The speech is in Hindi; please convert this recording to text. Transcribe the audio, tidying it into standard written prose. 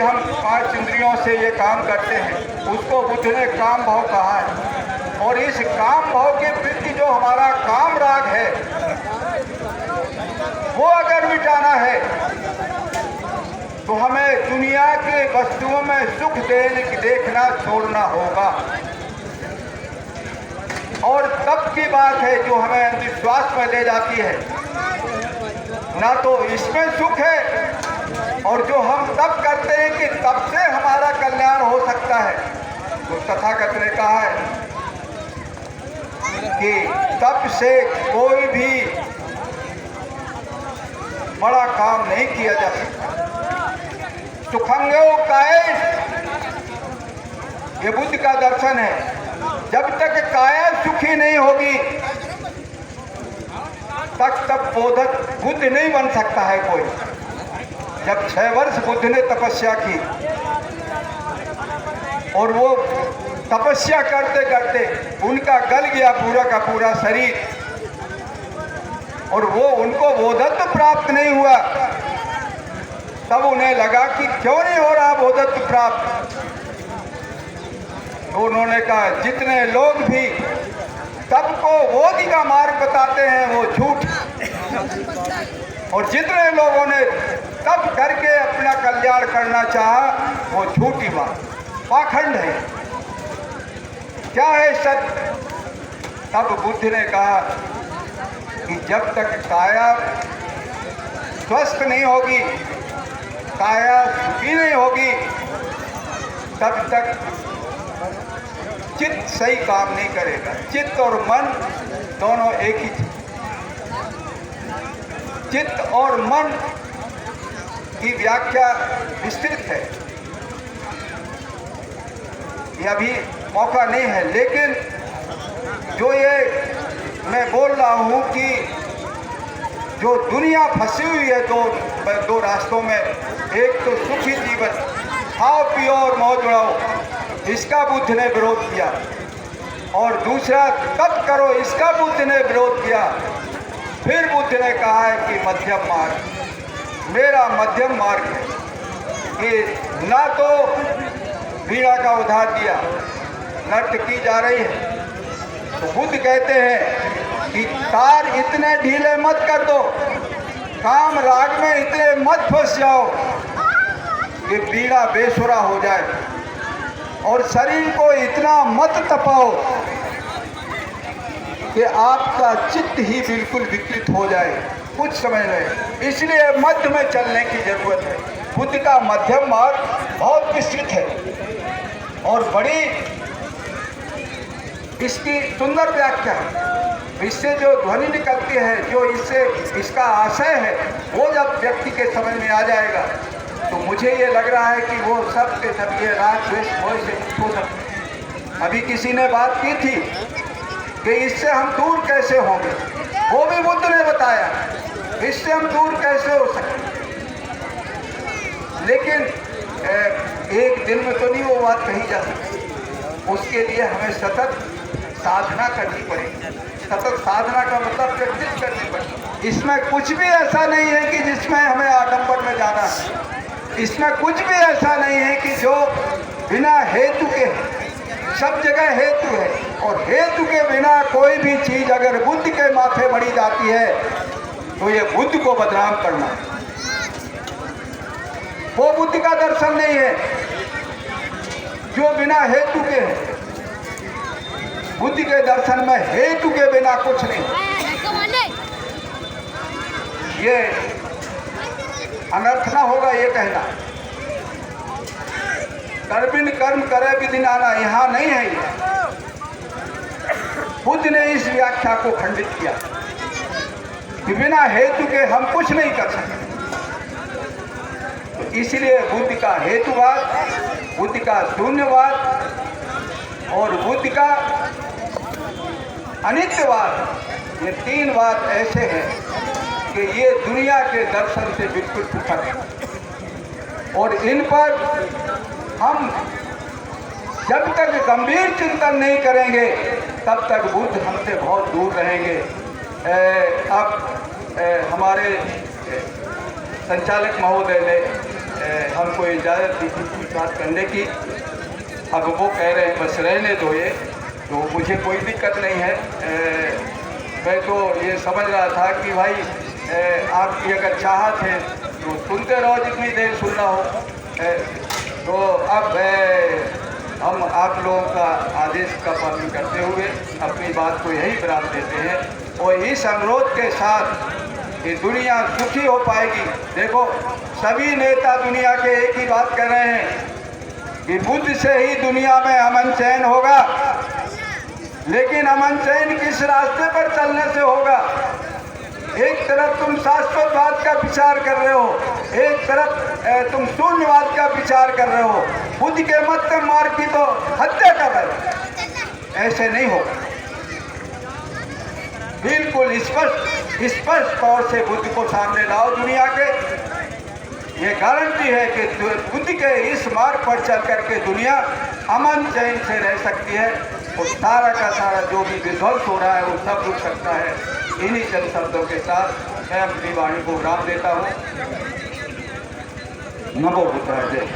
हम 5 इंद्रियों से ये काम करते हैं, उसको बुद्ध ने काम भाव कहा है। और इस काम भाव के प्रति जो हमारा काम राग है, वो अगर मिटाना है तो हमें दुनिया के वस्तुओं में सुख देखना छोड़ना होगा। और तब की बात है जो हमें अंधविश्वास में ले जाती है, ना तो इसमें सुख है, और जो हम तब करते हैं कि तब से हमारा कल्याण हो सकता है। तो तथागत ने कहा है कि तब से कोई भी बड़ा काम नहीं किया जा सकता। सुखंगो काये, ये बुद्ध का दर्शन है। जब तक काया सुखी नहीं होगी तब बुद्ध नहीं बन सकता है कोई। जब 6 वर्ष बुद्ध ने तपस्या की और वो तपस्या करते करते उनका गल गया पूरा का पूरा शरीर, और वो उनको बोधत्व प्राप्त नहीं हुआ, तब उन्हें लगा कि क्यों नहीं हो रहा बोधत्व प्राप्त। तो उन्होंने कहा जितने लोग भी तब को बोधि का मार्ग बताते हैं वो झूठ, और जितने लोगों ने तब करके अपना कल्याण करना चाहा वो झूठी बात, पाखंड है। क्या है सत्य? तब बुद्ध ने कहा कि जब तक काया स्वस्थ नहीं होगी, काया सुखी नहीं होगी, तब तक चित्त सही काम नहीं करेगा। चित्त और मन दोनों एक ही। चित्त और मन की व्याख्या विस्तृत है, ये अभी मौका नहीं है, लेकिन जो ये मैं बोल रहा हूँ कि जो दुनिया फंसी हुई है दो रास्तों में, एक तो सुखी जीवन, खाओ पियो और मौज उड़ाओ, इसका बुद्ध ने विरोध किया, और दूसरा तप करो, इसका बुद्ध ने विरोध किया। फिर बुद्ध ने कहा है कि मध्यम मार्ग, मेरा मध्यम मार्ग है कि ना तो वीणा का उधार दिया, नृत्य की जा रही है, तो बुद्ध कहते हैं कि तार इतने ढीले मत कर दो, काम राग में इतने मत फंस जाओ कि वीणा बेसुरा हो जाए, और शरीर को इतना मत तपाओ कि आपका चित्त ही बिल्कुल विकृत हो जाए, कुछ समझ नहीं। इसलिए मध्य में चलने की जरूरत है। बुद्ध का मध्यम मार्ग बहुत विस्तृत है और बड़ी इसकी सुंदर व्याख्या है। इससे जो ध्वनि निकलती है, जो इससे इसका आशय है, वो जब व्यक्ति के समझ में आ जाएगा तो मुझे ये लग रहा है कि वो सब के सब ये राग द्वेष मोह से मुक्त हो सकते हैं। अभी किसी ने बात की थी कि इससे हम दूर कैसे होंगे, वो भी बुद्ध ने बताया, इससे हम दूर कैसे हो सकते। लेकिन एक दिन में तो नहीं वो बात कही जा सकती, उसके लिए हमें सतत साधना करनी पड़ेगी। सतत साधना का मतलब प्रैक्टिस करनी पड़ेगी। इसमें कुछ भी ऐसा नहीं है कि जिसमें हमें आडंबर में जाना है, इसमें कुछ भी ऐसा नहीं है कि जो बिना हेतु के, सब जगह हेतु है, और हेतु के बिना कोई भी चीज अगर बुद्ध के माथे मढ़ी जाती है तो ये बुद्ध को बदनाम करना है, वो बुद्ध का दर्शन नहीं है जो बिना हेतु के है। बुद्ध के दर्शन में हेतु के बिना कुछ नहीं। ये अनर्थ ना होगा ये कहना, कर्मिन कर्म करे विधि नाना, यहाँ नहीं है ये। बुद्ध ने इस व्याख्या को खंडित किया कि बिना हेतु के हम कुछ नहीं कर सकते। तो इसलिए बुद्ध का हेतुवाद, बुद्ध का शून्यवाद और बुद्ध का अनित्यवाद, ये 3 बात ऐसे हैं कि ये दुनिया के दर्शन से बिल्कुल पृथक है, और इन पर हम जब तक गंभीर चिंतन नहीं करेंगे तब तक बुद्ध हमसे बहुत दूर रहेंगे। अब हमारे संचालक महोदय ने हमको इजाज़त दी थी पूछताछ करने की। अब वो कह रहे हैं बस रहने दो ये, तो मुझे कोई दिक्कत नहीं है। मैं तो ये समझ रहा था कि भाई आपकी अगर चाहत है तो सुनते रहो जितनी देर सुनना हो। तो अब हम आप लोगों का आदेश का पालन करते हुए अपनी बात को यही विराम देते हैं और इस अनुरोध के साथ कि दुनिया सुखी हो पाएगी। देखो, सभी नेता दुनिया के एक ही बात कर रहे हैं कि बुद्ध से ही दुनिया में अमन चैन होगा, लेकिन अमन चैन किस रास्ते पर चलने से होगा? एक तरफ तुम शाश्वतवाद का विचार कर रहे हो, एक तरफ तुम शून्यवाद का विचार कर रहे हो। बुद्ध के मत मार्ग की तो हत्या कर रहे हो। ऐसे नहीं होगा। बिल्कुल स्पष्ट तौर से बुद्ध को सामने लाओ दुनिया के। ये गारंटी है कि बुद्ध के इस मार्ग पर चल करके दुनिया अमन चैन से रह सकती है और सारा का सारा जो भी विध्वंस हो रहा है वो सब रुक सकता है। इन्हीं चंद शब्दों के साथ मैं अपनी वाणी को विराम देता हूँ। नमो बुद्धाय। जय।